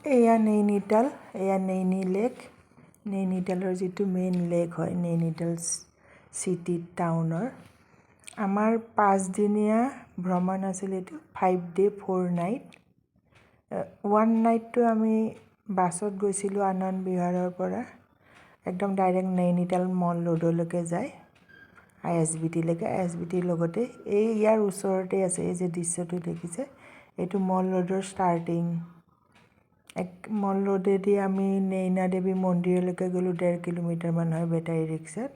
এয়া নৈনিতাল, এয়া নৈনি লেক। নৈনিতালৰ যিটো মেইন লেক হয়, নৈনিতাল চিটি টাউনৰ। আমাৰ 5 দিনীয়া ভ্ৰমণ আছিল এইটো, 5 day 4 night। 1 নাইটটো আমি বাছত গৈছিলোঁ আনন্দ বিহাৰৰ পৰা, একদম ডাইৰেক্ট নৈনিতাল মল ৰোডলৈকে যায়, ISBT-লৈকে। ISBT-ৰ লগতে ইয়াৰ ওচৰতে আছে, এই যে দৃশ্যটো দেখিছে, এইটো মল ৰোডৰ ষ্টাৰ্টিং। মল ৰোডেদি আমি নৈনা দেৱী মন্দিৰলৈকে গ'লোঁ, 1.5 কিলোমিটাৰমান হয় বেটাৰী ৰিক্সাত।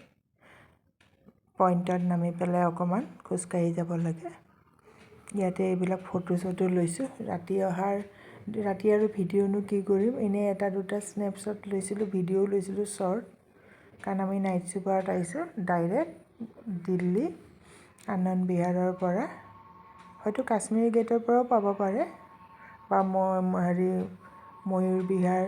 পইণ্টত নামি পেলাই অকণমান খোজকাঢ়ি যাব লাগে। ইয়াতে এইবিলাক ফটো চটো লৈছোঁ। ৰাতি আৰু ভিডিঅ'নো কি কৰিম, এনেই এটা দুটা স্নেপশ্বট লৈছিলোঁ, ভিডিঅ'ও লৈছিলোঁ শ্বৰ্ট, কাৰণ আমি নাইট ছুপাৰত আহিছোঁ ডাইৰেক্ট দিল্লী আনন্দ বিহাৰৰ পৰা। হয়তো কাশ্মীৰী গেটৰ পৰাও পাব পাৰে, বা ময়ূৰ বিহাৰ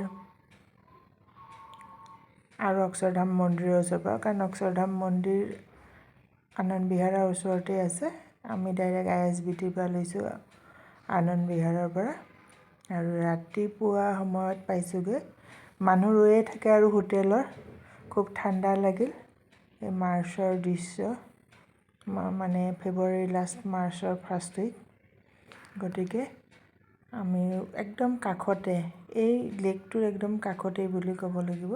আৰু অক্ষৰধাম মন্দিৰৰ ওচৰৰ পৰা, কাৰণ অক্ষৰধাম মন্দিৰ আনন্দ বিহাৰৰ ওচৰতে আছে। আমি ডাইৰেক্ট ISBT-ৰ পৰা লৈছোঁ আনন্দ বিহাৰৰ পৰা, আৰু ৰাতিপুৱা সময়ত পাইছোঁগৈ। মানুহ ৰৈয়ে থাকে আৰু হোটেলৰ, খুব ঠাণ্ডা লাগিল। এই মাৰ্চৰ দৃশ্য, মানে ফেব্ৰুৱাৰী লাষ্ট, মাৰ্চৰ ফাৰ্ষ্ট উইক। গতিকে আমি একদম কাষতে, এই লেকটোৰ একদম কাষতেই বুলি ক'ব লাগিব,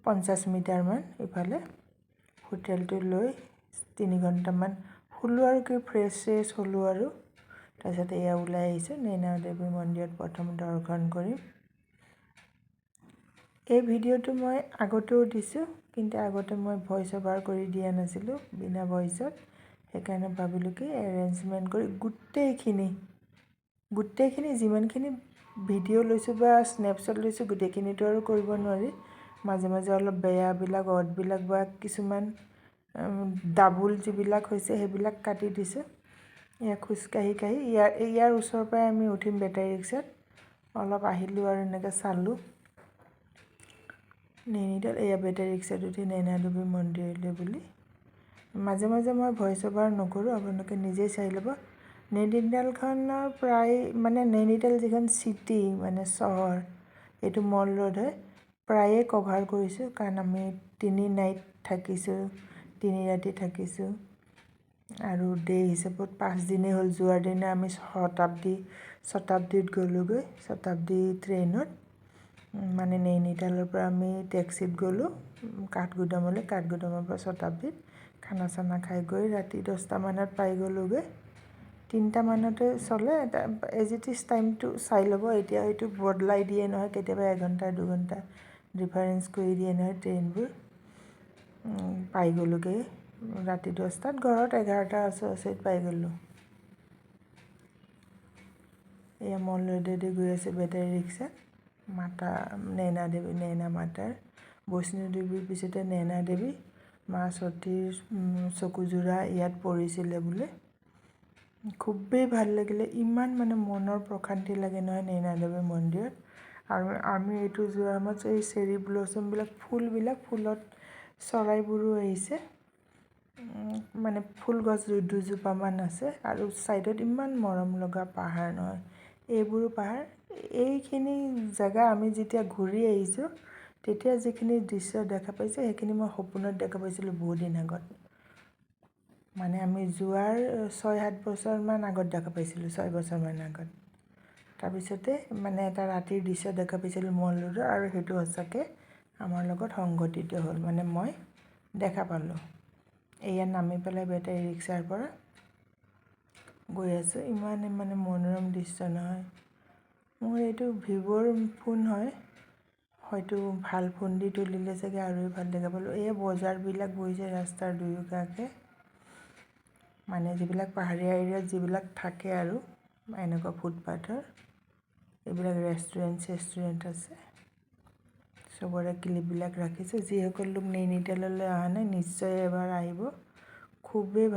50 মিটাৰমান ইফালে। হোটেলটো লৈ 3 ঘণ্টামান শুলোঁ আৰু কি ফ্ৰেছ হ'লোঁ আৰু। তাৰপিছত এয়া ওলাই আহিছোঁ, নৈনা দেৱী মন্দিৰত প্ৰথম দৰ্শন কৰিম। এই ভিডিঅ'টো মই আগতেও দিছোঁ, কিন্তু আগতে মই ভইচ অভাৰ কৰি দিয়া নাছিলোঁ, বিনা ভইচত। সেইকাৰণে ভাবিলোঁ কি এৰেঞ্জমেণ্ট কৰি গোটেইখিনি যিমানখিনি ভিডিঅ' লৈছোঁ বা স্নেপশ্বট লৈছোঁ, গোটেইখিনিতো আৰু কৰিব নোৱাৰি। মাজে মাজে অলপ বেয়াবিলাক, অডবিলাক বা কিছুমান ডাবুল যিবিলাক হৈছে সেইবিলাক কাটি দিছোঁ। এয়া খোজকাঢ়ি ইয়াৰ ওচৰৰ পৰাই আমি উঠিম বেটাৰী ৰিক্সাত। অলপ আহিলোঁ আৰু এনেকৈ চালোঁ নৈনিতাল। এয়া বেটাৰী ৰিক্সাত উঠি নৈনা দেৱী মন্দিৰলৈ বুলি। মাজে মাজে মই ভইচ অভাৰ নকৰোঁ, আপোনালোকে নিজেই চাই ল'ব। নৈনিতালখনৰ প্ৰায়, মানে নৈনিতাল যিখন চিটি, মানে চহৰ, এইটো মল ৰোড হয়, প্ৰায়ে কভাৰ কৰিছোঁ, কাৰণ আমি 3 নাইট থাকিছোঁ, 3 ৰাতি থাকিছোঁ। আৰু ডে হিচাপত 5 দিনেই হ'ল। যোৱাৰ দিনা আমি শতাব্দীত গ'লোঁগৈ, শতাব্দী ট্ৰেইনত। মানে নৈনিতালৰ পৰা আমি টেক্সিত গ'লোঁ কাঠগোদামলৈ, কাঠগোদামৰ পৰা শতাব্দীত খানা চানা খাই গৈ ৰাতি 10টা মানত পাই গ'লোঁগৈ। 3টা মানতে চলে, এজ ইট ইজ টাইমটো চাই ল'ব। এতিয়া হয়তো বদলাই দিয়ে নহয়, কেতিয়াবা 1 ঘণ্টা 2 ঘণ্টা ডিফাৰেঞ্চ কৰি দিয়ে নহয় ট্ৰেইনবোৰ। পাই গ'লোঁগৈ ৰাতি 10টাত, ঘৰত 11টাৰ ওচৰা-ওচৰিত পাই গ'লোঁ। এয়া মল ৰোডেদি গৈ আছে বেটাৰী ৰিক্সাত, নৈনা মাতাৰ, বৈষ্ণো দেৱীৰ পিছতে নৈনা দেৱী। মা সতীৰ চকুযোৰা ইয়াত পৰিছিলে বোলে। খুবেই ভাল লাগিলে, ইমান মানে মনৰ প্ৰশান্তি লাগে নহয় নৈনা দেৱী মন্দিৰত। আৰু আমি এইটো যোৱাৰ সময়ত এই চেৰী ব্লছমবিলাক, ফুলত চৰাইবোৰো আহিছে। মানে ফুল গছ 2জোপামান আছে, আৰু ছাইডত ইমান মৰম লগা পাহাৰ নহয়, এইবোৰো পাহাৰ। এইখিনি জেগা আমি যেতিয়া ঘূৰি আহিছোঁ, তেতিয়া যিখিনি দৃশ্য দেখা পাইছোঁ, সেইখিনি মই সপোনত দেখা পাইছিলোঁ বহুত দিন আগত। মানে আমি যোৱাৰ 6-7 বছৰমান আগত দেখা পাইছিলোঁ, 6 বছৰমান আগত। তাৰপিছতে মানে এটা ৰাতিৰ দৃশ্য দেখা পাইছিলোঁ মল ৰোডৰ, আৰু সেইটো সঁচাকৈ আমাৰ লগত সংঘটিত হ'ল, মানে মই দেখা পালোঁ। এয়া নামি পেলাই বেটাৰী ৰিক্সাৰ পৰা গৈ আছোঁ। ইমান মানে মনোৰম দৃশ্য নহয়। মোৰ এইটো ভিভ'ৰ ফোন হয়, হয়তো ভাল ফোন দি তুলিলে চাগে আৰুৱে ভাল দেখা পালোঁ। এই বজাৰবিলাক বহিছে ৰাস্তাৰ দুয়োকাষে, মানে যিবিলাক পাহাৰীয়া এৰিয়াত যিবিলাক থাকে আৰু এনেকুৱা ফুটপাথৰ, এইবিলাক ৰেষ্টুৰেণ্ট আছে। চবৰে ক্লিপবিলাক ৰাখিছোঁ। যিসকল লোক নৈনিতাললৈ অহা নাই, নিশ্চয় এবাৰ আহিব। খুবেই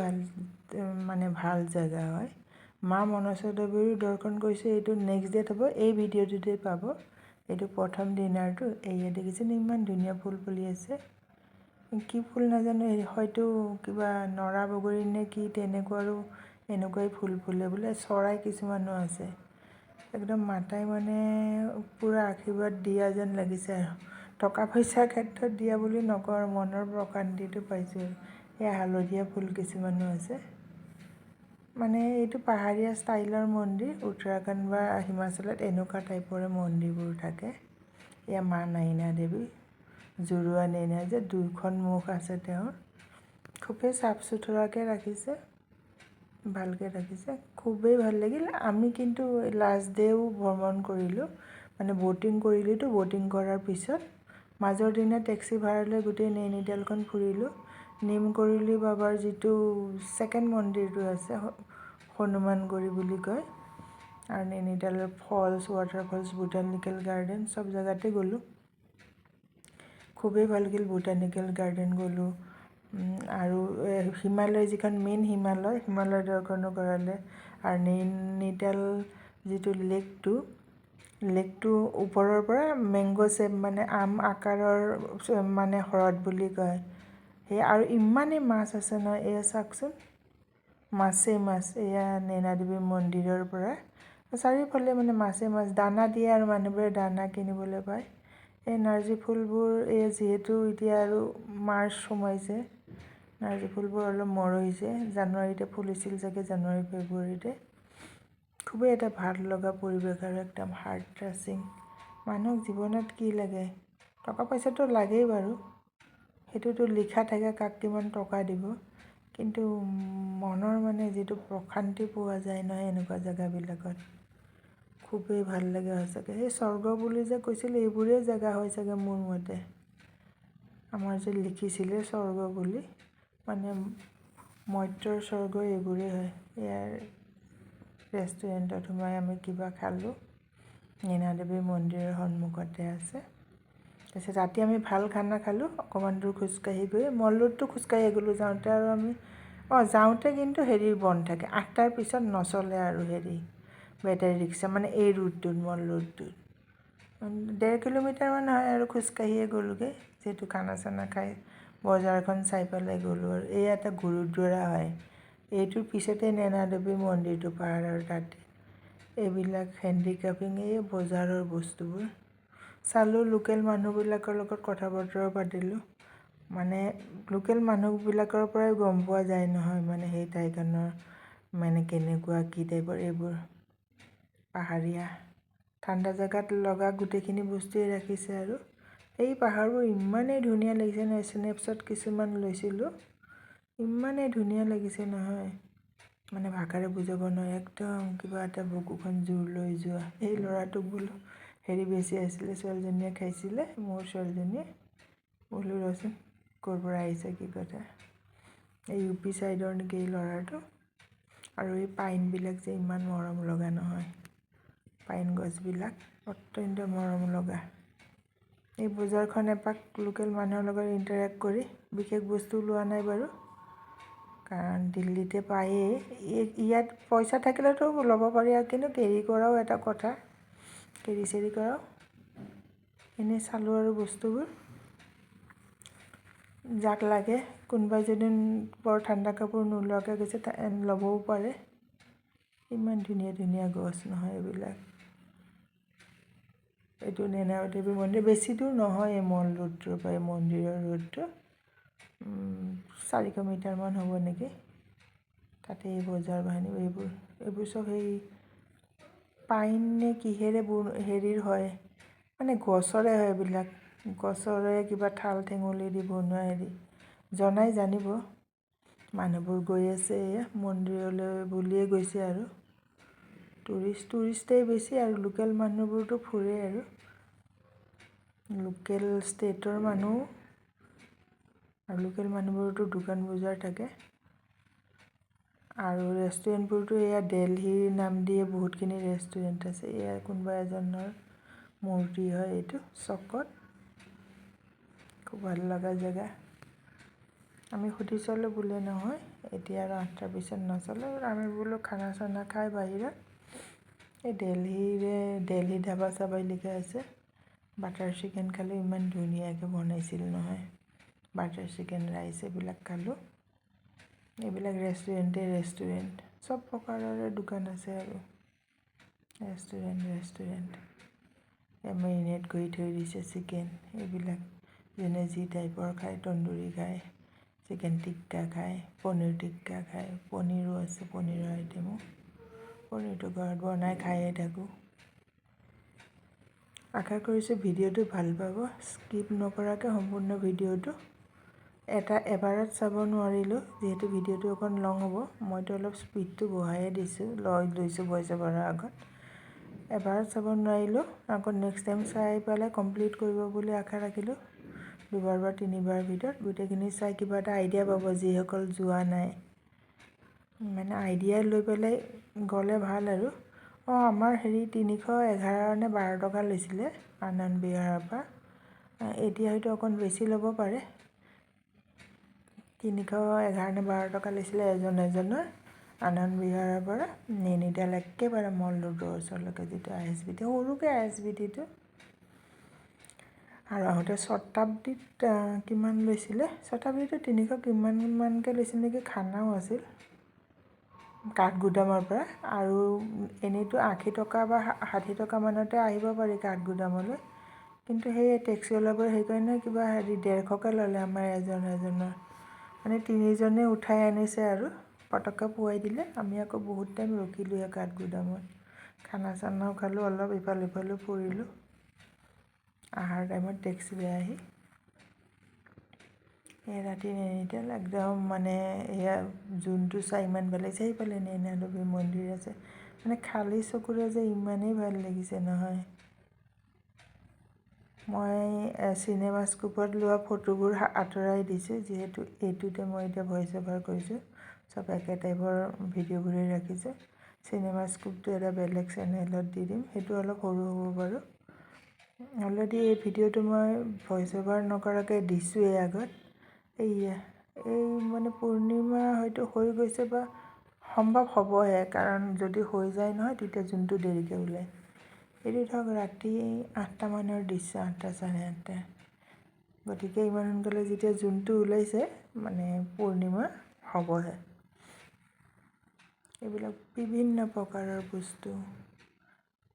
ভাল জেগা হয়। মা মনসা দেৱীৰো দৰ্শন কৰিছোঁ। এইটো নেক্সট ডেট হ'ব, এই ভিডিঅ'টোতে পাব। এইটো প্ৰথম দিনাৰটো। এয়া দেখিছেনে ইমান ধুনীয়া ফুল ফুলি আছে। কি ফুল নাজানো, হয়তো কিবা নৰা বগৰী নে কি তেনেকুৱা, আৰু এনেকুৱাই ফুল ফুলে বোলে। চৰাই কিছুমানো আছে। একদম মাতাই মানে পূৰা আশীৰ্বাদ দিয়া যেন লাগিছে আৰু টকা পইচাৰ ক্ষেত্ৰত দিয়া বুলি নকওঁ আৰু মনৰ প্ৰশান্তিটো পাইছোঁ। সেয়া হালধীয়া ফুল কিছুমানো আছে। মানে এইটো পাহাৰীয়া ষ্টাইলৰ মন্দিৰ। উত্তৰাখণ্ড বা হিমাচলত এনেকুৱা টাইপৰে মন্দিৰবোৰ থাকে। এয়া মা নয়না দেৱী, জোৰোৱা নয়না যে দুখন মুখ আছে তেওঁৰ। খুবেই চাফ চুথৰাকৈ ৰাখিছে, ভালকৈ ৰাখিছে, খুবেই ভাল লাগিল। আমি কিন্তু লাষ্ট ডেও ভ্ৰমণ কৰিলোঁ, মানে ব'টিং কৰিলোঁতো। ব'টিং কৰাৰ পিছত মাজৰ দিনা টেক্সি ভাড়া লৈ গোটেই নৈনিতালখন ফুৰিলোঁ। নিম কৰিলি বাবাৰ যিটো ছেকেণ্ড মন্দিৰটো আছে, হনুমানগুৰি বুলি কয়, আৰু নৈনিতালৰ ফলছ, ৱাটাৰফলছ, বোটানিকেল গাৰ্ডেন চব জেগাতে গ'লোঁ। খুবেই ভাল লাগিল। বোটানিকেল গাৰ্ডেন গ'লোঁ, আৰু হিমালয় যিখন মেইন হিমালয় দৰ্শনো কৰালে। আৰু নৈনিতাল যিটো লেকটো ওপৰৰ পৰা মেংগ' শ্বেপ, মানে আম আকাৰৰ মানে হ্ৰদ বুলি কয়। সেই আৰু ইমানেই মাছ আছে নহয়, এয়া চাওকচোন, মাছেই মাছ। এয়া নয়না দেৱী মন্দিৰৰ পৰা চাৰিওফালে মানে মাছেই মাছ। দানা দিয়ে আৰু মানুহবোৰে দানা কিনিবলৈ পায়। এই নাৰ্জী ফুলবোৰ, এই যিহেতু এতিয়া আৰু মাৰ্চ সোমাইছে, নাৰ্জী ফুলবোৰ অলপ মৰহিছে। জানুৱাৰীতে ফুলিছিল চাগে, জানুৱাৰী ফেব্ৰুৱাৰীতে। খুবেই এটা ভাল লগা পৰিৱেশ আৰু একদম হাৰ্ট টাচিং। মানুহক জীৱনত কি লাগে? টকা পইচাটো লাগেই বাৰু, সেইটোতো লিখা থাকে কাক কিমান টকা দিব, কিন্তু মনৰ মানে যিটো প্ৰশান্তি পোৱা যায় নহয় এনেকুৱা জেগাবিলাকত, খুবেই ভাল লাগে সঁচাকৈ। সেই স্বৰ্গ বুলি যে কৈছিল, এইবোৰেই জেগা হয় চাগে মোৰ মতে। আমাৰ যে লিখিছিলে স্বৰ্গ বুলি, মানে মৰ্ত্যৰ স্বৰ্গ এইবোৰেই হয়। ইয়াৰ ৰেষ্টুৰেণ্টত সোমাই আমি কিবা খালোঁ, নয়না দেৱী মন্দিৰৰ সন্মুখতে আছে। তাৰপিছত ৰাতি আমি ভাল খানা খালোঁ। অকণমান দূৰ খোজকাঢ়ি গৈ মল ৰোডটো খোজকাঢ়ি গ'লোঁ। যাওঁতে আৰু আমি যাওঁতে কিন্তু হেৰি বন্ধ থাকে, 8টাৰ পিছত নচলে আৰু হেৰি বেটাৰী ৰিক্সা, মানে এই ৰুটটোত, মল ৰোডটোত। 1.5 কিলোমিটাৰমান হয় আৰু খোজকাঢ়িয়ে গ'লোগৈ, যিহেতু খানা চানা খাই বজাৰখন চাই পেলাই গ'লোঁ। আৰু এই এটা গুৰুদ্বাৰা হয়, এইটোৰ পিছতে নয়না দেৱী মন্দিৰটো পাহাৰৰ তাতে। এইবিলাক হেণ্ডিক্ৰাফ্টিং, এই বজাৰৰ বস্তুবোৰ চালোঁ। লোকেল মানুহবিলাকৰ লগত কথা বতৰা পাতিলোঁ। মানে লোকেল মানুহবিলাকৰ পৰাই গম পোৱা যায় নহয়, মানে সেই ঠাইখনৰ মানে কেনেকুৱা কি টাইপৰ। এইবোৰ পাহাৰীয়া ঠাণ্ডা জেগাত লগা গোটেইখিনি বস্তুৱেই ৰাখিছে। আৰু এই পাহাৰবোৰ ইমানেই ধুনীয়া লাগিছে নহয়, স্নেপশ্বট কিছুমান লৈছিলোঁ, ইমানেই ধুনীয়া লাগিছে নহয়, মানে ভাষাৰে বুজাব নোৱাৰি। একদম কিবা এটা বুকুখন জোৰ লৈ যোৱা। এই ল'ৰাটোক বোলো হেৰি বেছি আছিলে, ছোৱালীজনীয়ে খাইছিলে, মোৰ ছোৱালীজনীয়ে। বোলো ৰচোন ক'ৰ পৰা আহিছে, কি কথা। এই UP ছাইডৰ নেকি এই ল'ৰাটো। আৰু এই পাইনবিলাক যে ইমান মৰম লগা নহয়, পাইন গছবিলাক অত্যন্ত মৰম লগা। এই বজাৰখন এপাক লোকেল মানুহৰ লগত ইণ্টাৰেক্ট কৰি, বিশেষ বস্তু লোৱা নাই বাৰু, কাৰণ দিল্লীতে পায়েই। ইয়াত পইচা থাকিলেতো ল'ব পাৰি, আৰু কিন্তু কেৰি কৰাও এটা কথা, কেৰি চেৰি কৰাও। এনেই চালোঁ আৰু বস্তুবোৰ, যাক লাগে। কোনোবাই যদি বৰ ঠাণ্ডা কাপোৰ নোলোৱাকৈ গৈছে, ল'বও পাৰে। ইমান ধুনীয়া ধুনীয়া গছ নহয় এইবিলাক। এইটো নয়না দেৱী মন্দিৰ। বেছি দূৰ নহয় এই মল ৰোডটোৰ পৰা, এই মন্দিৰৰ ৰোডটো 400 মিটাৰমান হ'ব নেকি। তাতে এই বজাৰ বাহানি, এইবোৰ চব সেই পাইন নে কিহেৰে হেৰিৰ হয়, মানে গছৰে হয় এইবিলাক। গছৰে কিবা ঠাল ঠেঙুলি দি বনোৱা হেৰি, জনাই জানিব। মানুহবোৰ গৈ আছে এয়া মন্দিৰলৈ বুলিয়ে গৈছে, আৰু টুৰিষ্টেই বেছি, আৰু লোকেল মানুহবোৰতো ফুৰে। আৰু লোকেল ষ্টেটৰ মানুহ, আৰু লোকেল মানুহবোৰতো দোকান বজাৰ থাকে। আৰু ৰেষ্টুৰেণ্টবোৰতো এয়া দেলহিৰ নাম দিয়ে বহুতখিনি ৰেষ্টুৰেণ্ট আছে। এয়া কোনোবা এজনৰ মূৰ্তি হয় এইটো, চকত। খুব ভাল লগা জেগা। আমি সুধি চালোঁ, বোলে নহয় এতিয়া আৰু 8টাৰ পিছত নচলে। আমি বোলো খানা চানা খাই বাহিৰত, এই দেলহি ধাবা চাবাই লিখা আছে। বাটাৰ চিকেন খালোঁ, ইমান ধুনীয়াকৈ বনাইছিল নহয়। বাটাৰ চিকেন, ৰাইচ এইবিলাক খালোঁ। এইবিলাক ৰেষ্টুৰেণ্ট চব প্ৰকাৰৰে দোকান আছে। আৰু ৰেষ্টুৰেণ্ট মেৰিনেট কৰি থৈ দিছে চিকেন। এইবিলাক যেনে যি টাইপৰ খায়, তন্দুৰী খায়, চিকেন টিক্কা খায়, পনীৰ টিক্কা খায়, পনীৰো আছে, পনীৰৰ আইটেমো। পনীৰটো ঘৰত বনাই খায়ে থাকোঁ। আশা কৰিছোঁ ভিডিঅ'টো ভাল পাব। স্কিপ নকৰাকৈ সম্পূৰ্ণ ভিডিঅ'টো এবাৰত চাব নোৱাৰিলোঁ, যিহেতু ভিডিঅ'টো অকণ লং হ'ব। মইতো অলপ স্পীডটো বঢ়ায়ে লৈছোঁ ভইচ অভাৰৰ আগত। এবাৰত চাব নোৱাৰিলোঁ, আকৌ নেক্সট টাইম চাই পেলাই কমপ্লিট কৰিব বুলি আশা ৰাখিলোঁ। দুবাৰ বা তিনিবাৰ ভিতৰত গোটেইখিনি চাই কিবা এটা আইডিয়া পাব, যিসকল যোৱা নাই। মানে আইডিয়া লৈ পেলাই গ'লে ভাল আৰু। আমাৰ 311 নে 12 টকা লৈছিলে আনন্দ বিহাৰৰ পৰা। এতিয়া হয়তো অকণ বেছি ল'ব পাৰে। 311 নে 12 টকা লৈছিলে এজনৰ আনন্দ বিহাৰৰ পৰা নৈনিতাল একেবাৰে মল ৰোডৰ ওচৰলৈকে, যিটো ISBT, সৰুকৈ ISBTটো। আৰু আহোঁতে শতাব্দীত কিমান লৈছিলে, শতাব্দীটো 300 কিমানকৈ লৈছিল নেকি। খানাও আছিল কাঠগোদামৰ পৰা। আৰু এনেইতো 80 টকা বা 60 টকা মানতে আহিব পাৰি কাঠগোদামলৈ, কিন্তু সেই টেক্সিৱালাবোৰে সেইকাৰণে কিবা 150কৈ ল'লে আমাৰ এজনৰ। মানে 3জনে উঠাই আনিছে আৰু পটককৈ পোৱাই দিলে। আমি আকৌ বহুত টাইম ৰখিলোঁহে কাঠগোদামত, খানা চানাও খালোঁ, অলপ ইফাল সিফালো ফুৰিলোঁ আহাৰ টাইমত টেক্সি আহি। এই ৰাতি নৈনিতাল একদম মানে এয়া যোনটো চাই ইমান ভাল লাগিছে। সেইফালে নৈনাদেৱী মন্দিৰ আছে, মানে খালী চকুৰে যে ইমানেই ভাল লাগিছে নহয়। মই চিনেমা স্কোপত লোৱা ফটোবোৰ আঁতৰাই দিছোঁ, যিহেতু এইটোতে মই এতিয়া ভইচ অভাৰ কৰিছোঁ। চব একে টাইপৰ ভিডিঅ'বোৰেই ৰাখিছোঁ। চিনেমা স্কোপটো এটা বেলেগ চেনেলত দি দিম, সেইটো অলপ সৰু হ'ব বাৰু। অলৰেডি এই ভিডিঅ'টো মই ভইচ অভাৰ নকৰাকৈ দিছোঁৱেই আগত। এই মানে পূৰ্ণিমা হয়তো হৈ গৈছে বা সম্ভৱ হ'বহে, কাৰণ যদি হৈ যায় নহয় তেতিয়া যোনটো দেৰিকৈ ওলায়। এইটো ধৰক ৰাতি 8টা মানৰ দৃশ্য, 8টা চাৰে 8টা। গতিকে ইমান সোনকালে যেতিয়া যোনটো ওলাইছে মানে পূৰ্ণিমা হ'বহে। এইবিলাক বিভিন্ন প্ৰকাৰৰ বস্তু,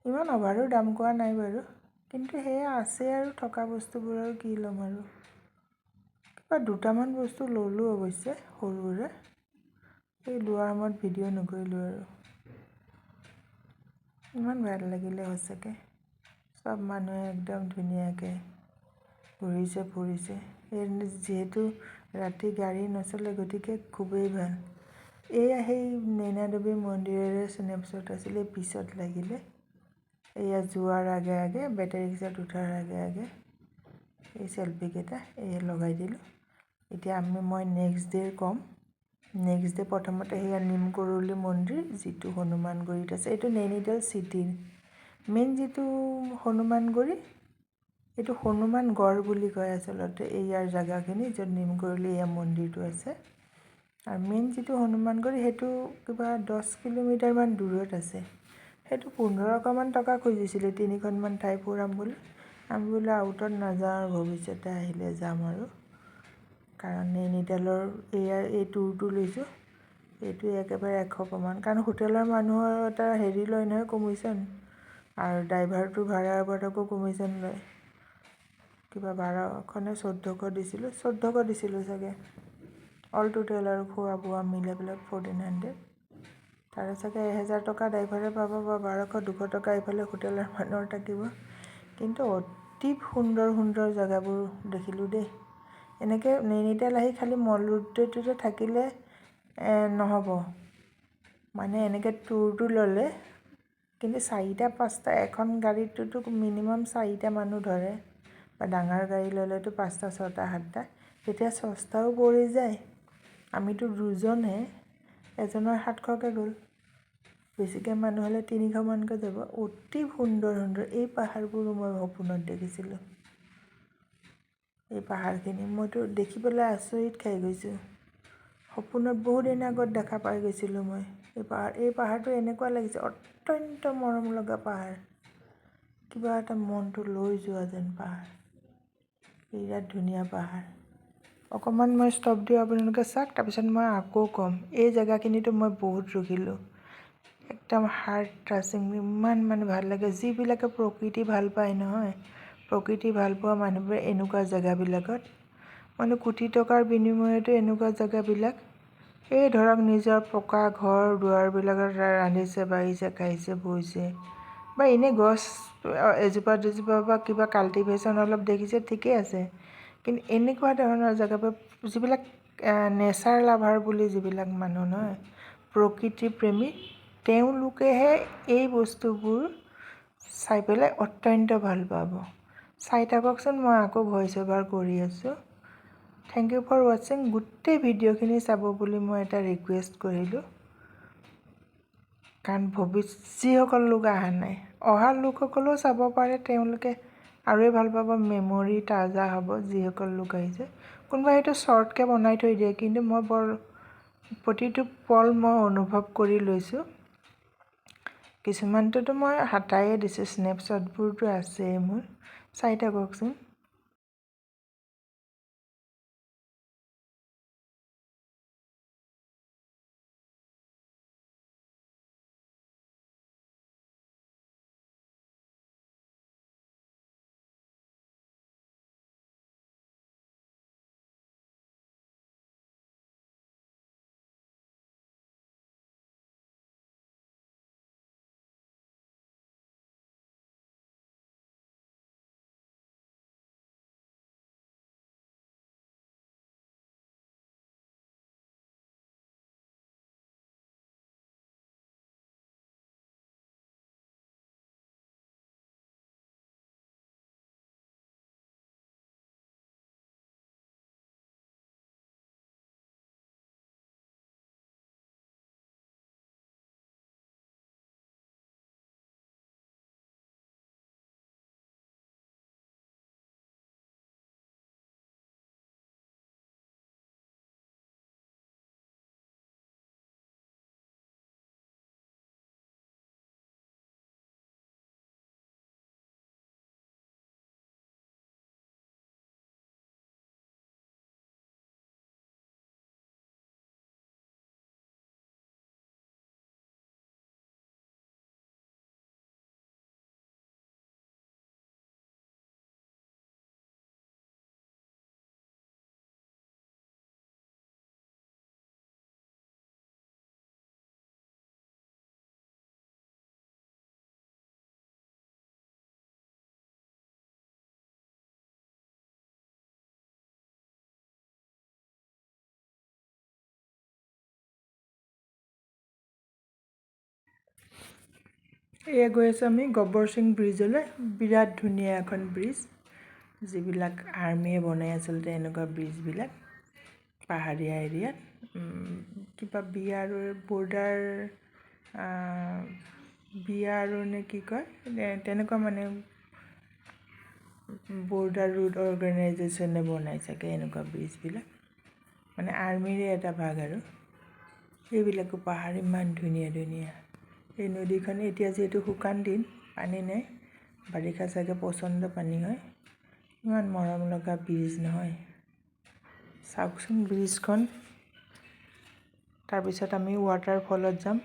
ইমান অভাৰো দাম কোৱা নাই বাৰু, কিন্তু সেয়া আছে আৰু থকা বস্তুবোৰ আৰু কি ল'ম আৰু। কিবা দুটামান বস্তু ল'লোঁ অৱশ্যে সৰুৰে, এই লোৱাৰ সময়ত ভিডিঅ' নকৰিলোঁ আৰু। ইমান ভাল লাগিলে সঁচাকৈ। চব মানুহে একদম ধুনীয়াকৈ ঘূৰিছে ফুৰিছে। যিহেতু ৰাতি গাড়ী নচলে, গতিকে খুবেই ভাল। এয়া সেই নৈনাদেৱী মন্দিৰৰে স্নেপশ্বট আছিলে, পিছত লাগিলে। এয়া যোৱাৰ আগে আগে, বেটেৰী ৰিক্সাত উঠাৰ আগে আগে এই চেল্ফিকেইটা এয়া লগাই দিলোঁ। এতিয়া মই নেক্সট ডে ক'ম। নেক্সট ডে প্ৰথমতে সেয়া নিম কৰলি মন্দিৰ, যিটো হনুমানগুৰিত আছে। এইটো নৈনিতাল চিটিৰ মেইন যিটো হনুমানগুৰি, এইটো হনুমানগড় বুলি কয় আচলতে ইয়াৰ জেগাখিনি, য'ত নিম কৰলি এয়া মন্দিৰটো আছে। আৰু মেইন যিটো হনুমানগুৰি, সেইটো কিবা 10 কিলোমিটাৰমান দূৰত আছে। সেইটো 1500মান টকা খুজিছিলে 3খনমান ঠাই ফুৰাম বুলি। আমি বোলো আউটত নাযাওঁ, ভৱিষ্যতে আহিলে যাম আৰু। কাৰণ নৈনিতালৰ এই টুৰটো লৈছোঁ, এইটো একেবাৰে 100মান, কাৰণ হোটেলৰ মানুহৰ এটা লয় নহয় কমিশ্যন, আৰু ড্ৰাইভাৰটো ভাড়াৰ ওপৰত আকৌ কমিশ্যন লয়। কিবা 1200 নে 1400 দিছিলোঁ, 1400 দিছিলোঁ চাগে। অল টোটেল আৰু খোৱা বোৱা মিলাই পেলাই 1400। তাৰে চাগে 1000 টকা ড্ৰাইভাৰে পাব বা 1200, 200 টকা এইফালে হোটেলৰ মানুহৰ থাকিব। কিন্তু অতি সুন্দৰ সুন্দৰ জেগাবোৰ দেখিলোঁ দেই। এনেকৈ নৈনিতাল আহি খালি মল ৰোডটোতে থাকিলে নহ'ব, মানে এনেকৈ টুৰটো ল'লে। কিন্তু 4টা 5টা, এখন গাড়ীটোতো মিনিমাম 4টা মানুহ ধৰে, বা ডাঙৰ গাড়ী ল'লেতো 5টা 6টা 7টা, তেতিয়া সস্তাও পৰি যায়। আমিতো 2জনহে, এজনৰ 700কৈ গ'ল, বেছিকৈ মানুহ হ'লে 300মানকৈ যাব। অতি সুন্দৰ সুন্দৰ এই পাহাৰবোৰো মই সপোনত দেখিছিলোঁ। এই পাহাৰখিনি মইতো দেখি পেলাই আচৰিত খাই গৈছোঁ। সপোনত বহুদিন আগত দেখা পাই গৈছিলোঁ মই এই পাহাৰটো। এনেকুৱা লাগিছে অত্যন্ত মৰম লগা পাহাৰ, কিবা এটা মনটো লৈ যোৱা যেন পাহাৰ, বিৰাট ধুনীয়া পাহাৰ। অকণমান মই ষ্টপ দিওঁ, আপোনালোকে চাওক, তাৰপিছত মই আকৌ ক'ম। এই জেগাখিনিতো মই বহুত ৰখিলোঁ। একদম হাৰ্ট টাচিং, ইমান মানে ভাল লাগে। যিবিলাকে প্ৰকৃতি ভাল পায় নহয়, প্ৰকৃতি ভাল পোৱা মানুহবোৰে এনেকুৱা জেগাবিলাকত, মানে কোটি টকাৰ বিনিময়তো এনেকুৱা জেগাবিলাক, এই ধৰক নিজৰ পকা ঘৰ দুৱাৰবিলাকত ৰান্ধিছে বাঢ়িছে খাইছে বহিছে, বা এনেই গছ এজোপা দুজোপা বা কিবা কাল্টিভেশ্যন অলপ দেখিছে, ঠিকেই আছে। কিন্তু এনেকুৱা ধৰণৰ জেগাবোৰ, যিবিলাক নেচাৰ লাভাৰ বুলি যিবিলাক মানুহ নহয়, প্ৰকৃতি প্ৰেমী, তেওঁলোকেহে এই বস্তুবোৰ চাই পেলাই অত্যন্ত ভাল পাব। চাই থাককচোন, মই আকৌ ভইচ অভাৰ কৰি আছোঁ। থেংক ইউ ফৰ ৱাচিং। গোটেই ভিডিঅ'খিনি চাব বুলি মই এটা ৰিকুৱেষ্ট কৰিলোঁ, কাৰণ যিসকল লোক অহা নাই, অহা লোকসকলেও চাব পাৰে, তেওঁলোকে আৰুৱে ভাল পাব, মেমৰি তাজা হ'ব। যিসকল লোক আহিছে, কোনোবাই হয়তো শ্বৰ্টকৈ বনাই থৈ দিয়ে, কিন্তু মই প্ৰতিটো পল মই অনুভৱ কৰি লৈছোঁ। কিছুমানটোতো মই হাতায়ে দিছোঁ, স্নেপশ্বটবোৰতো আছেই মোৰ, চাই থাককচোন। এয়া গৈ আছোঁ আমি গব্বৰ সিং ব্ৰিজলৈ। বিৰাট ধুনীয়া এখন ব্ৰিজ, যিবিলাক আৰ্মিয়ে বনাই আচলতে এনেকুৱা ব্ৰিজবিলাক পাহাৰীয়া এৰিয়াত। কিবা বৰ্ডাৰ বিয়াৰো নে কি কয়, তেনেকুৱা মানে বৰ্ডাৰ ৰোড অৰ্গেনাইজেশ্যনে বনাই চাগে এনেকুৱা ব্ৰিজবিলাক, মানে আৰ্মিৰে এটা ভাগ আৰু। এইবিলাকো পাহাৰ ইমান ধুনীয়া ধুনীয়া। এই নদীখন এতিয়া যিহেতু শুকান দিন, পানী নাই, বাৰিষা চাগে প্ৰচণ্ড পানী হয়। ইমান মৰম লগা ব্ৰিজ নহয়, চাওকচোন ব্ৰিজখন। তাৰপিছত আমি ৱাটাৰফলত যাম।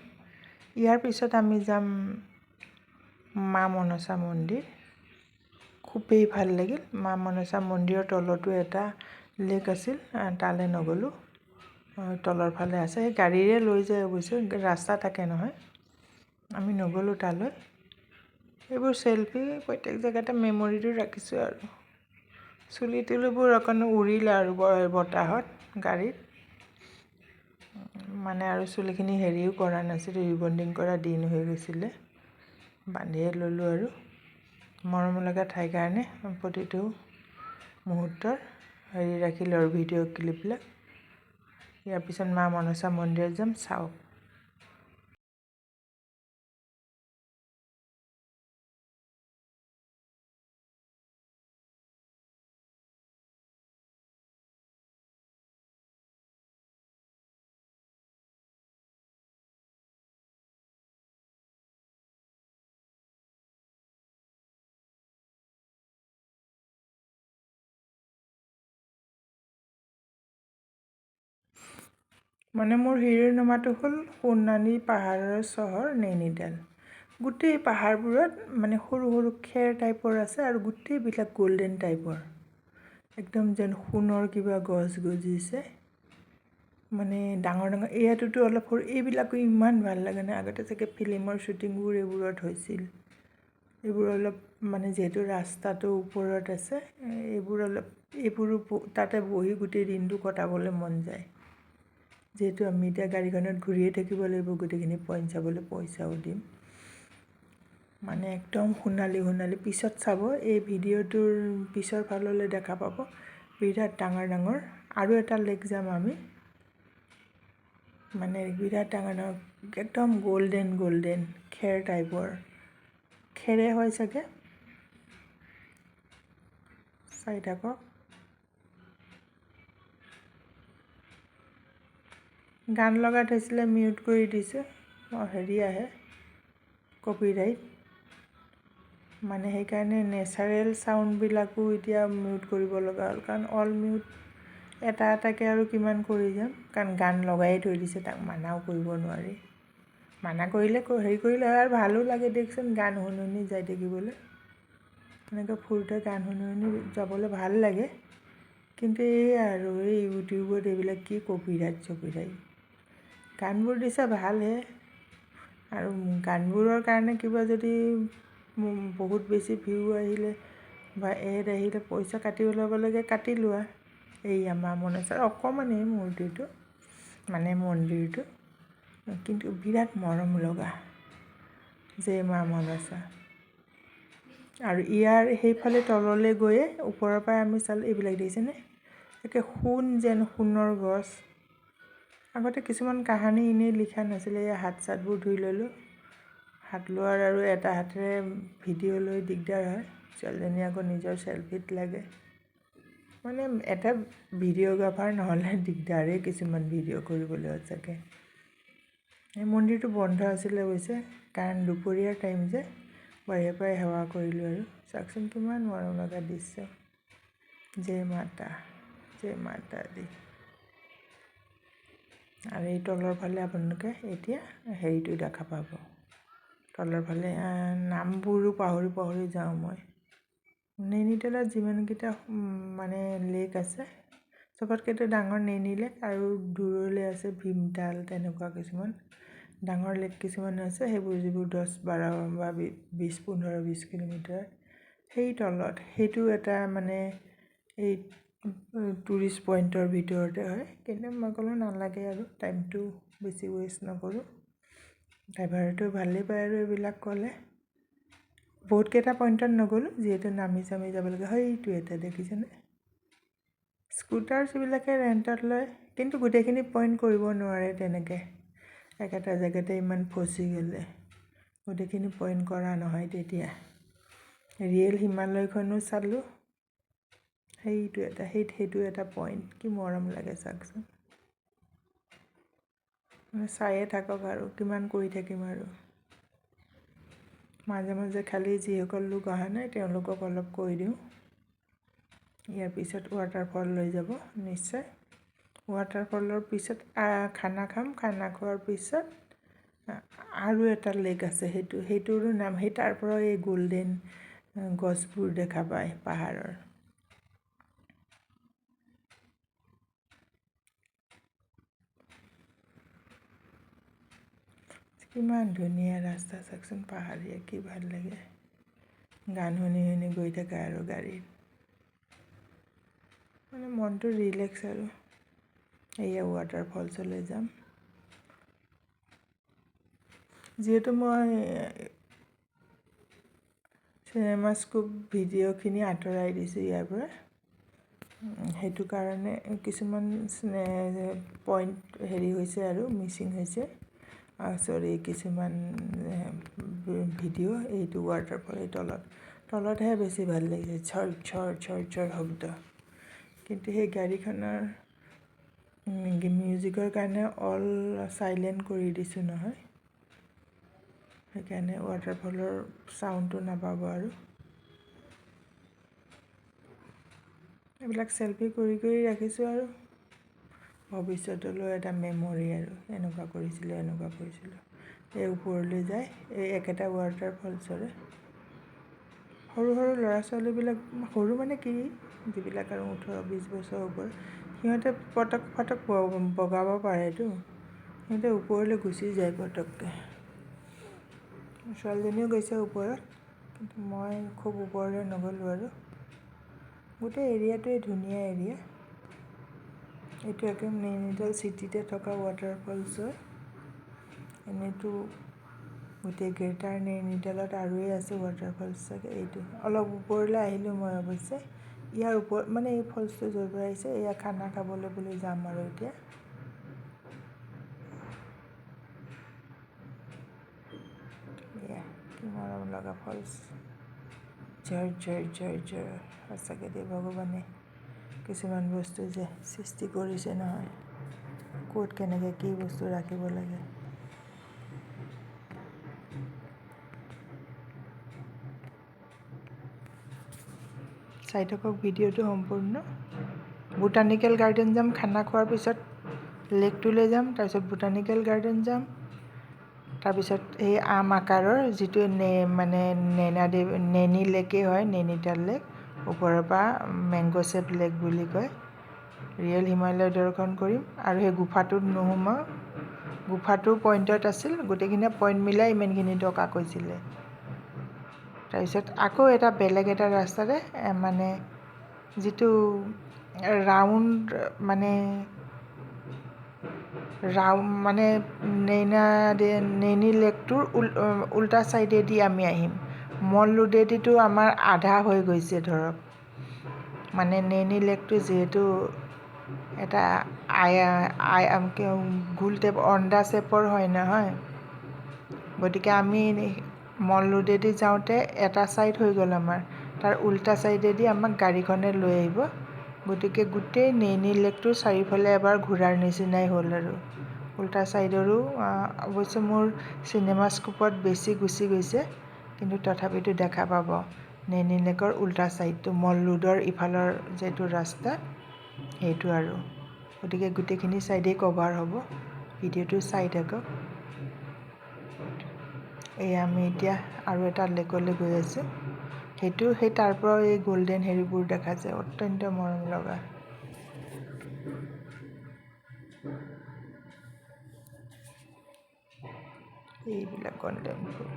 ইয়াৰ পিছত আমি যাম মা মনসা মন্দিৰ। খুবেই ভাল লাগিল। মা মনসা মন্দিৰৰ তলতো এটা লেক আছিল, তালৈ নগ'লোঁ, তলৰ ফালে আছে। সেই গাড়ীৰে লৈ যায় অৱশ্যে, ৰাস্তা থাকে নহয়, আমি নগ'লোঁ তালৈ। এইবোৰ চেলফি প্ৰত্যেক জেগাতে মেমৰিটো ৰাখিছোঁ আৰু। চুলি তুলিবোৰ অকণ উৰিলে আৰু বতাহত গাড়ীত, মানে আৰু চুলিখিনি হেৰিও কৰা নাছিলোঁ, ৰিবণ্ডিং কৰা দিন হৈ গৈছিলে, বান্ধিয়ে ল'লোঁ আৰু। মৰম লগা ঠাইৰ কাৰণে প্ৰতিটো মুহূৰ্তৰ হেৰি ৰাখিলোঁ আৰু ভিডিঅ' ক্লিপবিলাক। ইয়াৰ পিছত মা মনসা মন্দিৰত যাম, চাওক। মানে মোৰ শিৰোনামাটো হ'ল সোণালী পাহাৰৰ চহৰ নৈনিতাল। গোটেই পাহাৰবোৰত মানে সৰু সৰু খেৰ টাইপৰ আছে আৰু গোটেইবিলাক গল্ডেন টাইপৰ, একদম যেন সোণৰ কিবা গছ গজিছে, মানে ডাঙৰ ডাঙৰ। এয়াটোতো অলপ সৰু, এইবিলাকো ইমান ভাল লাগে ন। আগতে চাগে ফিল্মৰ শ্বুটিংবোৰ এইবোৰত হৈছিল। এইবোৰ অলপ মানে যিহেতু ৰাস্তাটো ওপৰত আছে, এইবোৰো তাতে বহি গোটেই দিনটো কটাবলৈ মন যায়। যিহেতু আমি এতিয়া গাড়ীখনত ঘূৰিয়ে থাকিব লাগিব, গোটেইখিনি পইণ্ট চাবলৈ পইচাও দিম। মানে একদম সোণালী সোণালী। পিছত চাব, এই ভিডিঅ'টোৰ পিছৰ ফাললৈ দেখা পাব বিৰাট ডাঙৰ ডাঙৰ আৰু এটা লেক যাম আমি, মানে বিৰাট ডাঙৰ ডাঙৰ একদম গল্ডেন গল্ডেন খেৰ টাইপৰ, খেৰে হয় চাগে, চাই থাকক। গান লগাই থৈছিলে, মিউট কৰি দিছোঁ, হেৰি আহে কপিৰাইট, মানে সেইকাৰণে নেচাৰেল চাউণ্ডবিলাকো এতিয়া মিউট কৰিব লগা হ'ল, কাৰণ অল মিউট এটা এটাকৈ আৰু কিমান কৰি যাম, কাৰণ গান লগাই থৈ দিছে, তাক মানাও কৰিব নোৱাৰি। মানা কৰিলে হেৰি কৰিলে হয়, আৰু ভালো লাগে দিয়কচোন গান শুনি শুনি যাই থাকিবলৈ, এনেকৈ ফুৰোঁতে গান শুনি শুনি যাবলৈ ভাল লাগে। কিন্তু এই আৰু এই ইউটিউবত এইবিলাক কি কপিৰাইট চপিৰাইট, গানবোৰ দিছে ভালহে, আৰু গানবোৰৰ কাৰণে কিবা যদি বহুত বেছি ভিউ আহিলে বা এড আহিলে পইচা কাটিব ল'ব লাগে, কাটি লোৱা। এই আমাৰ মনসা অকণমান এই মূৰ্তিটো, মানে মন্দিৰটো কিন্তু বিৰাট মৰম লগা, যে মা মনসা। আৰু ইয়াৰ সেইফালে তললৈ গৈয়ে ওপৰৰ পৰাই আমি চালোঁ, এইবিলাক দেখিছেনে, একে সোণ যেন, সোণৰ গছ। আগতে কিছুমান কাহানী এনেই লিখা নাছিলে, এই হাত চাতবোৰ ধুই ল'লোঁ, হাত লোৱাৰ আৰু এটা হাতেৰে ভিডিঅ' লৈ দিগদাৰ হয়, ছোৱালীজনী আকৌ নিজৰ চেলফিত লাগে, মানে এটা ভিডিঅ'গ্ৰাফাৰ নহ'লে দিগদাৰেই কিছুমান ভিডিঅ' কৰিবলৈ সঁচাকৈ। এই মন্দিৰটো বন্ধ আছিলে অৱশ্যে, কাৰণ দুপৰীয়াৰ টাইম যে, বাহিৰৰ পৰাই সেৱা কৰিলোঁ। আৰু চাওকচোন কিমান মৰম লগা দৃশ্য, জয় মাতা দি। আৰু এই তলৰ ফালে আপোনালোকে এতিয়া হেৰিটো দেখা পাব, তলৰ ফালে নামবোৰো পাহৰি যাওঁ মই। নৈনিতালত যিমানকেইটা মানে লেক আছে, চবতকৈতো ডাঙৰ নৈনি লেক, আৰু দূৰলৈ আছে ভীমতাল, তেনেকুৱা কিছুমান ডাঙৰ লেক কিছুমান আছে, সেইবোৰ যিবোৰ 10-12 বা 15-20 কিলোমিটাৰ। সেই তলত সেইটো এটা মানে এই টুৰিষ্ট পইণ্টৰ ভিতৰতে হয়, কিন্তু মই ক'লোঁ নালাগে আৰু টাইমটো বেছি ৱেষ্ট নকৰোঁ, ড্ৰাইভাৰেতো ভালেই পায় আৰু এইবিলাক ক'লে। বহুতকেইটা পইণ্টত নগ'লোঁ, যিহেতু নামি চামি যাব লাগে। সেইটো এটা দেখিছেনে, স্কুটাৰছবিলাকে ৰেণ্টত লয়, কিন্তু গোটেইখিনি পইণ্ট কৰিব নোৱাৰে তেনেকৈ, একেটা জেগাতে ইমান ফচি গ'লে গোটেইখিনি পইণ্ট কৰা নহয়। তেতিয়া ৰিয়েল হিমালয়খনো চালোঁ, সেইটো এটা পইণ্ট, কি মৰম লাগে চাওকচোন। চায়ে থাকক আৰু কিমান কৰি থাকিম আৰু। মাজে মাজে খালি যিসকল লোক অহা নাই তেওঁলোকক অলপ কৈ দিওঁ। ইয়াৰ পিছত ৱাটাৰফল লৈ যাব নিশ্চয়। ৱাটাৰফলৰ পিছত খানা খাম, খানা খোৱাৰ পিছত আৰু এটা লেক আছে, সেইটোৰো নাম, তাৰ পৰা এই গল্ডেন গছবোৰ দেখা পায় পাহাৰৰ। কিমান ধুনীয়া ৰাস্তা চাওকচোন, পাহাৰীয়া, কি ভাল লাগে। গান শুনি শুনি গৈ থাকে আৰু গাড়ীত, মানে মনটো ৰিলেক্স আৰু। এয়া ৱাটাৰফলছলৈ যাম। যিহেতু মই চিনেমাস্কোপ ভিডিঅ'খিনি আঁতৰাই দিছোঁ ইয়াৰ পৰা, সেইটো কাৰণে কিছুমান পইণ্ট হেৰি হৈছে আৰু মিচিং হৈছে। কিছুমান ভিডিঅ' এইটো ৱাটাৰফল, এই তলতহে বেছি ভাল লাগিছে, ঝৰ ঝৰ ঝৰ ঝৰ শব্দ। কিন্তু সেই গাড়ীখনৰ মিউজিকৰ কাৰণে অল চাইলেণ্ট কৰি দিছোঁ নহয়, সেইকাৰণে ৱাটাৰফলৰ চাউণ্ডটো নাপাব। আৰু এইবিলাক চেলফি কৰি কৰি ৰাখিছোঁ আৰু ভৱিষ্যতলৈ এটা মেমৰি আৰু এনেকুৱা কৰিছিলোঁ। এই ওপৰলৈ যায় এই একেটা ৱাটাৰফলছৰে সৰু ল'ৰা ছোৱালীবিলাক, সৰু মানে কি যিবিলাক আৰু 18-20 বছৰ ওপৰ, সিহঁতে পটক বগাব পাৰেতো, সিহঁতে ওপৰলৈ গুচি যায় পটককৈ। ছোৱালীজনীও গৈছে ওপৰত, কিন্তু মই খুব ওপৰলৈ নগ'লোঁ আৰু। গোটেই এৰিয়াটোৱে ধুনীয়া এৰিয়া। এইটো একদম নৈনিতাল চিটিতে থকা ৱাটাৰফলছ হয়। এনেইতো গোটেই গ্ৰেটাৰ নৈনিতালত আৰুৱে আছে ৱাটাৰফলছ চাগে। এইটো অলপ ওপৰলৈ আহিলোঁ মই অৱশ্যে। ইয়াৰ ওপৰত মানে এই ফলছটো য'ৰ পৰা আহিছে, এয়া খানা খাবলৈ বুলি যাম আৰু এতিয়া। এয়া কি মৰম লগা ফলছ। ঝৰ সঁচাকৈ দেই, ভগৱানে কিছুমান বস্তু যে সৃষ্টি কৰিছে নহয়, ক'ত কেনেকৈ কি বস্তু ৰাখিব লাগে। চাই থাকক ভিডিঅ'টো সম্পূৰ্ণ। বুটানিকেল গাৰ্ডেন যাম, খানা খোৱাৰ পিছত লেকটোলৈ যাম, তাৰপিছত বুটানিকেল গাৰ্ডেন যাম, তাৰপিছত এই আম আকাৰৰ যিটো মানে নেনি লেকেই হয়, নৈনিতাল লেক, ওপৰৰ পৰা মেংগ' চেপ লেক বুলি কয়। ৰিয়েল হিমালয় দৰ্শন কৰিম আৰু সেই গুফাটোত নোসোমাওঁ। গুফাটো পইণ্টত আছিল, গোটেইখিনি পইণ্ট মিলাই ইমানখিনি টকা কৈছিলে। তাৰপিছত আকৌ এটা বেলেগ এটা ৰাস্তাৰে মানে যিটো ৰাউণ্ড মানে নেনি লেকটোৰ উল্টা ছাইডেদি আমি আহিম। মল ৰোডেদিতো আমাৰ আধা হৈ গৈছে ধৰক। মানে নেনি লেকটো যিহেতু এটা গোল টাইপ অণ্ডা চেপৰ হয় নহয়, গতিকে আমি মল ৰোডেদি যাওঁতে এটা ছাইড হৈ গ'ল আমাৰ, তাৰ উল্টা ছাইডেদি আমাক গাড়ীখনে লৈ আহিব। গতিকে গোটেই নেনি লেকটোৰ চাৰিওফালে এবাৰ ঘূৰাৰ নিচিনাই হ'ল আৰু। উল্টা ছাইডৰো অৱশ্যে মোৰ চিনেমা স্কোপত বেছি গুচি গৈছে, কিন্তু তথাপিতো দেখা পাব নেনি লেকৰ উল্টা ছাইডটো, মল ৰোডৰ ইফালৰ যিটো ৰাস্তা সেইটো আৰু। গতিকে গোটেইখিনি ছাইডেই কভাৰ হ'ব, ভিডিঅ'টো চাই থাকক। এই আমি এতিয়া আৰু এটা লেকলৈ গৈ আছোঁ। সেই তাৰ পৰাও এই গল্ডেন হেৰিবোৰ দেখা যায়, অত্যন্ত মৰম লগা। এইবিলাক গল্ডেন ফুল।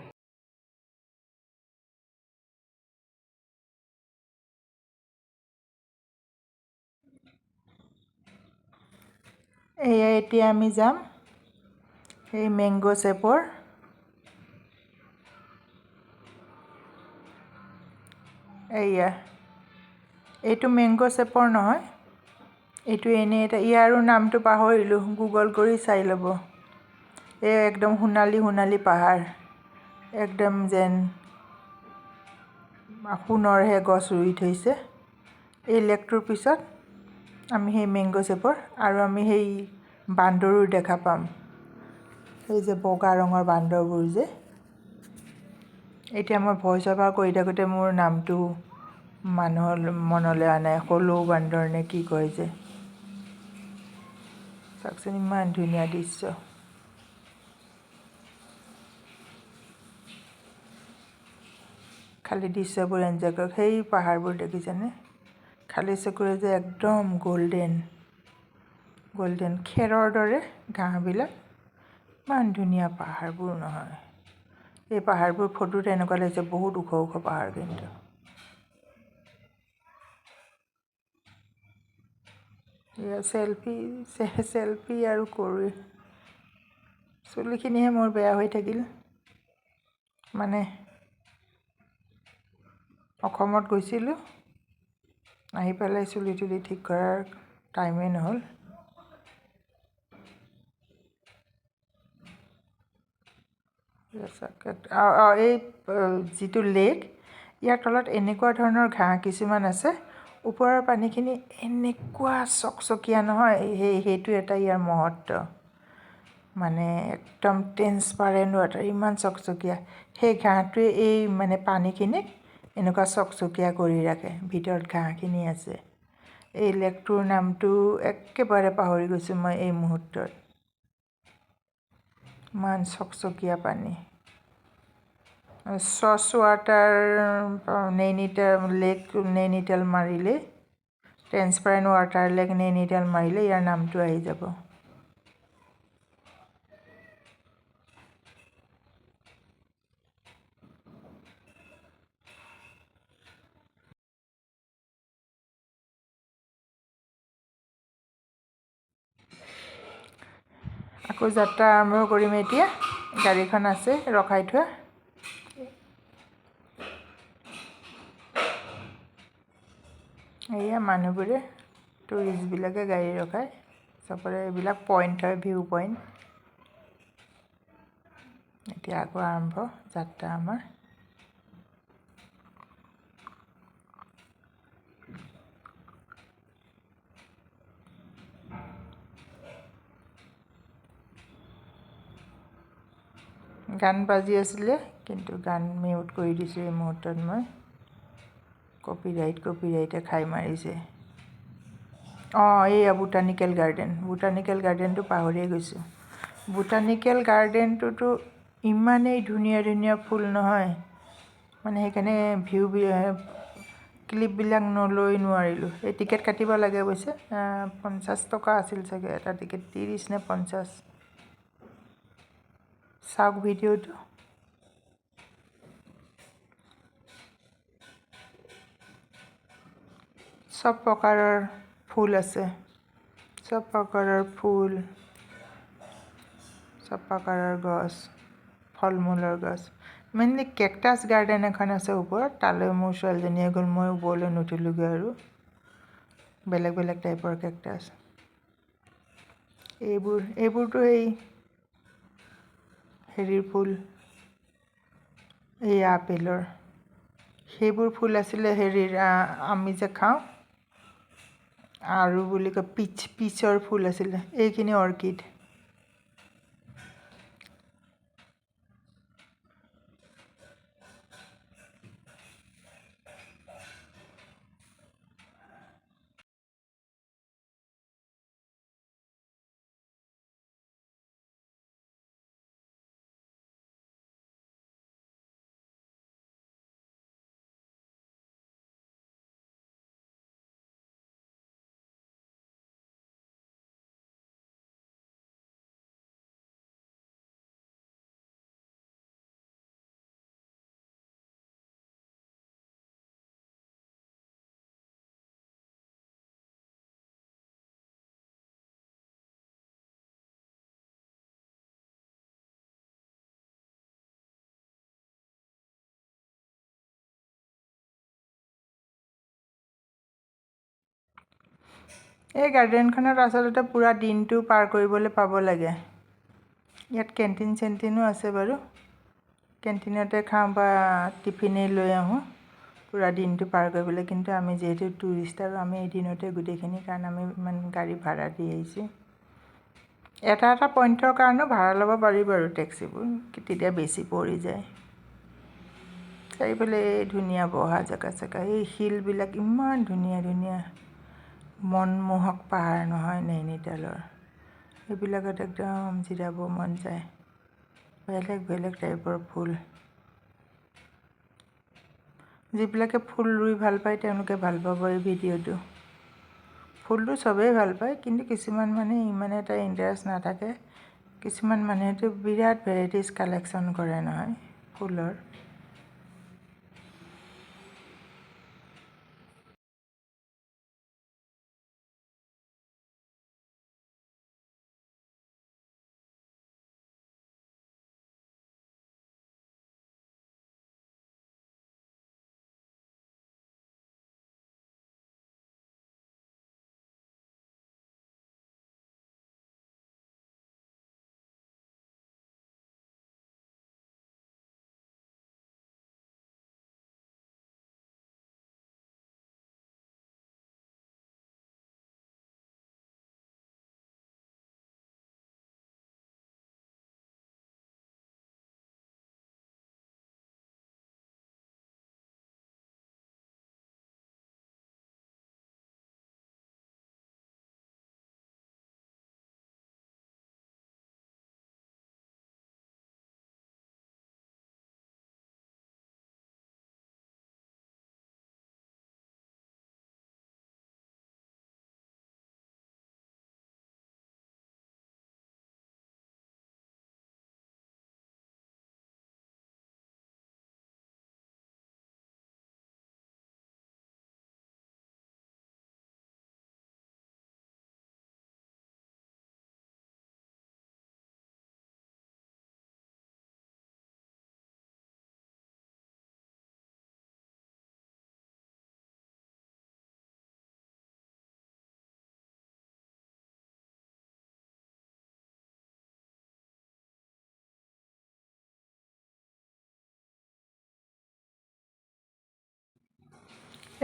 এয়া এতিয়া আমি যাম সেই মেংগ' চেপৰ। এইয়া এইটো মেংগ' চেপৰ নহয়, এইটো এনেই এটা, ইয়াৰো নামটো পাহৰিলোঁ, গুগল কৰি চাই ল'ব। এই একদম সোণালী পাহাৰ, একদম যেন সোণৰহে গছ ৰুই থৈছে। এই লেকটোৰ পিছত আমি সেই মেংগ' চেপৰ, আৰু আমি সেই বান্দৰো দেখা পাম, সেই যে বগা ৰঙৰ বান্দৰবোৰ যে। এতিয়া মই ভইচ অভাৰ কৰি থাকোঁতে মোৰ নামটো মানুহৰ মনলৈ অহা নাই, হলৌ বান্দৰ নে কি কয় যে। চাওকচোন ইমান ধুনীয়া দৃশ্য। খালী দৃশ্যবোৰ এনজয় কৰক। সেই পাহাৰবোৰ দেখিছেনে, খালী চকুৰে যে একদম গল্ডেন খেৰৰ দৰে ঘাঁহবিলাক, ইমান ধুনীয়া পাহাৰবোৰ নহয়। এই পাহাৰবোৰ ফটোত এনেকুৱা লাগিছে বহুত ওখ পাহাৰ, কিন্তু এয়া চেলফি আৰু কৰি চুলিখিনিহে মোৰ বেয়া হৈ থাকিল। মানে অসমত গৈছিলোঁ, আহি পেলাই চুলি তুলি ঠিক কৰাৰ টাইমেই নহ'ল। এই যিটো লেক, ইয়াৰ তলত এনেকুৱা ধৰণৰ ঘাঁহ কিছুমান আছে, ওপৰৰ পানীখিনি এনেকুৱা চকচকীয়া নহয়, সেইটো এটা ইয়াৰ মহত্ব। মানে একদম ট্ৰেন্সপাৰেণ্ট ৱাটাৰ, ইমান চকচকীয়া। সেই ঘাঁহটোৱে এই মানে পানীখিনিক এনেকুৱা চকচকীয়া কৰি ৰাখে, ভিতৰত ঘাঁহখিনি আছে। এই লেকটোৰ নামটো একেবাৰে পাহৰি গৈছোঁ মই এই মুহূৰ্তত। ইমান চকচকীয়া পানী। Sauce water Nainital lake Nainital মাৰিলে, ট্ৰেন্সপাৰেণ্ট ৱাটাৰ লেক নৈনিতাল মাৰিলে ইয়াৰ নামটো আহি যাব। আকৌ যাত্ৰা আৰম্ভ কৰিম এতিয়া। গাড়ীখন আছে ৰখাই থোৱা। এয়া মানুহবোৰে, টুৰিষ্টবিলাকে গাড়ী ৰখায়। চবৰে এইবিলাক পইণ্ট হয়, ভিউ পইণ্ট। এতিয়া আকৌ আৰম্ভ যাত্ৰা আমাৰ। গান বাজি আছিলে, কিন্তু গান মিউট কৰি দিছোঁ এই মুহূৰ্তত মই। কপিৰাইটে খাই মাৰিছে। এইয়া বোটানিকেল গাৰ্ডেন। বোটানিকেল গাৰ্ডেনটো পাহৰিয়ে গৈছোঁ। বোটানিকেল গাৰ্ডেনটোতো ইমানেই ধুনীয়া ধুনীয়া ফুল নহয়, মানে সেইকাৰণে ক্লিপবিলাক নলৈ নোৱাৰিলোঁ। এই টিকেট কাটিব লাগে অৱশ্যে, 50 টকা আছিল চাগে এটা টিকেট, 30 নে 50। চাওক ভিডিঅ'টো। চব প্ৰকাৰৰ ফুল আছে, চব প্ৰকাৰৰ ফুল, চব প্ৰকাৰৰ গছ, ফল মূলৰ গছ। মেইনলি কেকটাছ গাৰ্ডেন এখন আছে ওপৰত, তালৈ মোৰ ছোৱালীজনীয়ে গ'ল, মই ওপৰলৈ নুঠিলোগৈ আৰু। বেলেগ বেলেগ টাইপৰ কেকটাছ। এইবোৰতো এই হেৰিৰ ফুল, এই আপেলৰ। সেইবোৰ ফুল আছিলে হেৰিৰ, আমি যে খাওঁ আৰু বুলি কয় পিচৰ ফুল আছিলে। এইখিনি অৰ্কিড। এই গাৰ্ডেনখনত আচলতে পূৰা দিনটো পাৰ কৰিবলৈ পাব লাগে। ইয়াত কেণ্টিনো আছে বাৰু। কেণ্টিনতে খাওঁ বা টিফিনেই লৈ আহোঁ পূৰা দিনটো পাৰ কৰিবলৈ। কিন্তু আমি যিহেতু টুৰিষ্ট আৰু আমি এদিনতে গোটেইখিনি, কাৰণ আমি ইমান গাড়ী ভাড়া দি আহিছোঁ। এটা পইণ্টৰ কাৰণেও ভাড়া ল'ব পাৰি বাৰু টেক্সিবোৰ, তেতিয়া বেছি পৰি যায়। চাৰিওফালে এই ধুনীয়া বহা জেগা চেগা, এই শিলবিলাক ইমান ধুনীয়া ধুনীয়া, মনমোহক পাহাৰ নহয় নৈনিতালৰ। এইবিলাকত একদম জিৰাব মন যায়। বেলেগ বেলেগ টাইপৰ ফুল। যিবিলাকে ফুল ৰুই ভাল পায় তেওঁলোকে ভাল পাব এই ভিডিঅ'টো। ফুলটো চবেই ভাল পায়, কিন্তু কিছুমান মানুহে ইমান এটা ইণ্টাৰেষ্ট নাথাকে। কিছুমান মানুহেতো বিৰাট ভেৰাইটিজ কালেকশ্যন কৰে নহয় ফুলৰ।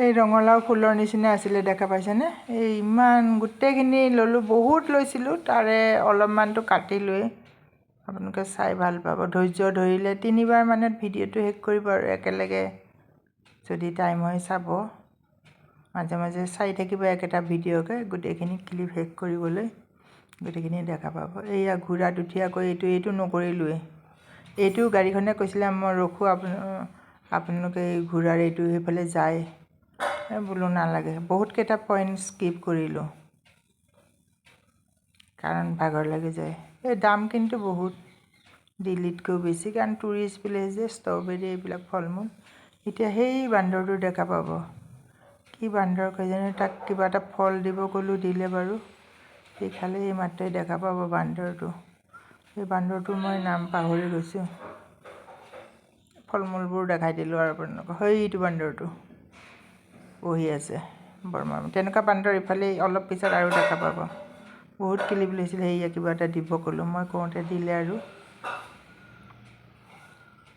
এই ৰঙালাও ফুলৰ নিচিনা আছিলে দেখা পাইছেনে এই ইমান গোটেইখিনি ল'লোঁ বহুত লৈছিলোঁ তাৰে অলপমানটো কাটি লৈ আপোনালোকে চাই ভাল পাব ধৈৰ্য ধৰিলে 3বাৰ মানত ভিডিঅ'টো শেষ কৰিব আৰু একেলগে যদি টাইম হয় চাব মাজে মাজে চাই থাকিব একেটা ভিডিঅ'কে গোটেইখিনি ক্লিপ শেষ কৰিবলৈ গোটেইখিনি দেখা পাব এইয়া ঘোঁৰাত উঠি আকৌ এইটো নকৰিলোৱে এইটো গাড়ীখনে কৈছিলে মই ৰখোঁ আপোনালোকে এই ঘোঁৰাৰ এইটো সেইফালে যায় বোলো নালাগে বহুতকেইটা পইণ্ট স্কিপ কৰিলোঁ কাৰণ ভাগৰ লাগি যায় এই দাম কিন্তু বহুত দিল্লীতকৈ বেছি কাৰণ টুৰিষ্ট প্লেচ যে ষ্ট্ৰবেৰী এইবিলাক ফল মূল এতিয়া সেই বান্দৰটো দেখা পাব কি বান্দৰ কেইজনে তাক কিবা এটা ফল দিব ক'লোঁ দিলে বাৰু সি খালে এই মাত্ৰই দেখা পাব বান্দৰটো এই বান্দৰটোৰ মই নাম পাহৰি গৈছোঁ ফল মূলবোৰ দেখাই দিলোঁ আৰু আপোনালোকক সেইটো বান্দৰটো বহি আছে বৰমা তেনেকুৱা বান্দৰ ইফালে অলপ পিছত আৰু দেখা পাব বহুত ক্লিপ লৈছিলে সেয়া কিবা এটা দিব ক'লোঁ মই কওঁতে দিলে আৰু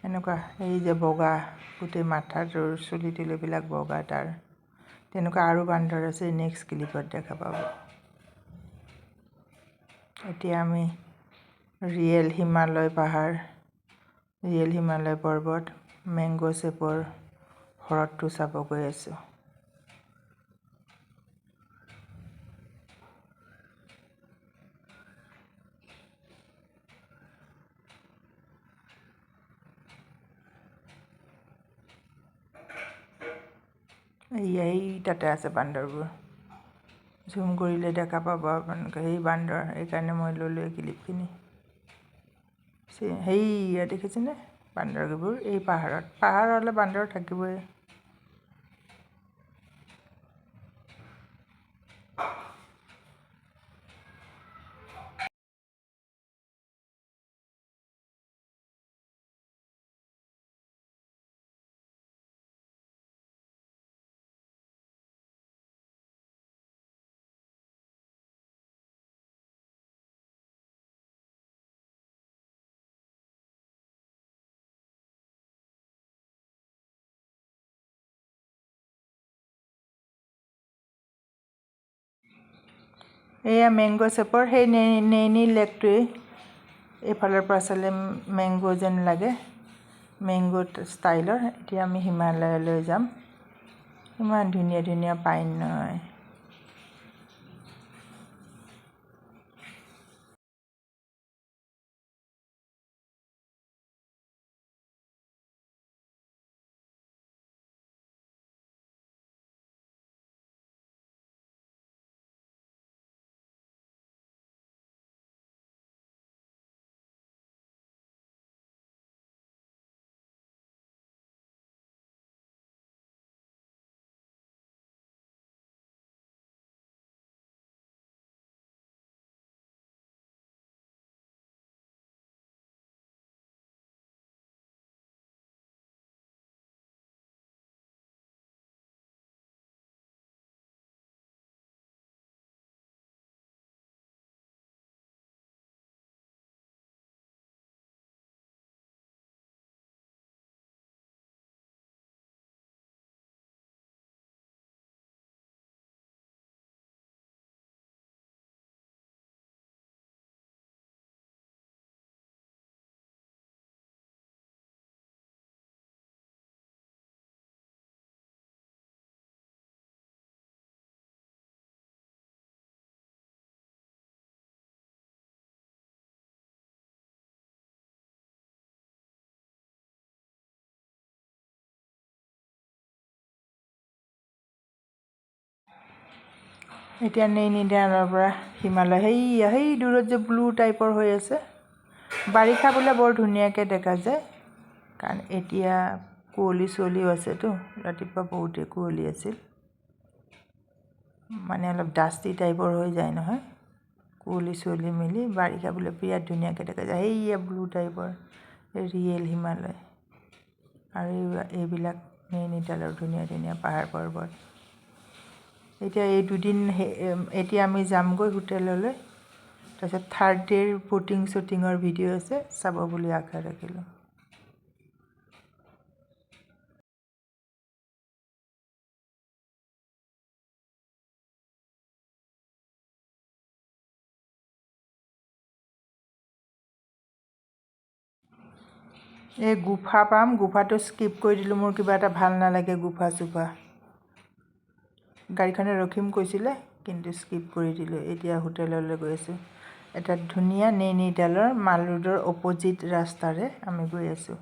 এনেকুৱা এই যে বগা গোটেই মাথাটোৰ চুলি তুলিবিলাক বগা তাৰ তেনেকুৱা আৰু বান্দৰ আছে নেক্সট ক্লিপত দেখা পাব এতিয়া আমি ৰিয়েল হিমালয় পাহাৰ ৰিয়েল হিমালয় পৰ্বত মেংগ' শ্বেপৰ হ্ৰদটো চাব গৈ আছোঁ এই তাতে আছে বান্দৰবোৰ জুম কৰিলে দেখা পাব আপোনালোকে সেই বান্দৰ সেইকাৰণে মই ল'লোঁ এই ক্লিপখিনি সেইয়া দেখিছেনে বান্দৰবোৰ এই পাহাৰ হ'লে বান্দৰ থাকিবই এয়া মেংগ' শ্বেপৰ সেই নেইনি লেকটোৱেই এইফালৰ পৰা চালে মেংগ' যেন লাগে মেংগ' ষ্টাইলৰ এতিয়া আমি হিমালয়লৈ যাম ইমান ধুনীয়া ধুনীয়া পাইন নহয় এতিয়া নেইনিতালৰ পৰা হিমালয় সেই দূৰত যে ব্লু টাইপৰ হৈ আছে বাৰিষা বোলে বৰ ধুনীয়াকৈ দেখা যায় কাৰণ এতিয়া কুঁৱলী চুঁৱলীও আছেতো ৰাতিপুৱা বহুতেই কুঁৱলী আছিল মানে অলপ ডাষ্টি টাইপৰ হৈ যায় নহয় কুঁৱলী চুঁৱলী মিলি বাৰিষা বোলে বিৰাট ধুনীয়াকৈ দেখা যায় সেইয়া ব্লু টাইপৰ ৰিয়েল হিমালয় আৰু এইবিলাক নেইনিতালৰ ধুনীয়া ধুনীয়া পাহাৰ পৰ্বত এতিয়া এই দুদিন এতিয়া আমি যামগৈ হোটেললৈ তাৰপিছত থাৰ্ড ডে'ৰ শ্বুটিঙৰ ভিডিঅ' আছে চাব বুলি আশা ৰাখিলোঁ এই গুফা পাম, গুফাটো স্কিপ কৰি দিলোঁ, মোৰ কিবা এটা ভাল নালাগে গুফা চুফা। গাড়ীখনে ৰখিম কৈছিলে কিন্তু স্কিপ কৰি দিলোঁ। এতিয়া হোটেললৈ গৈ আছোঁ। এটা ধুনীয়া নৈনিতালৰ মাল ৰোডৰ অপজিট ৰাস্তাৰে আমি গৈ আছোঁ।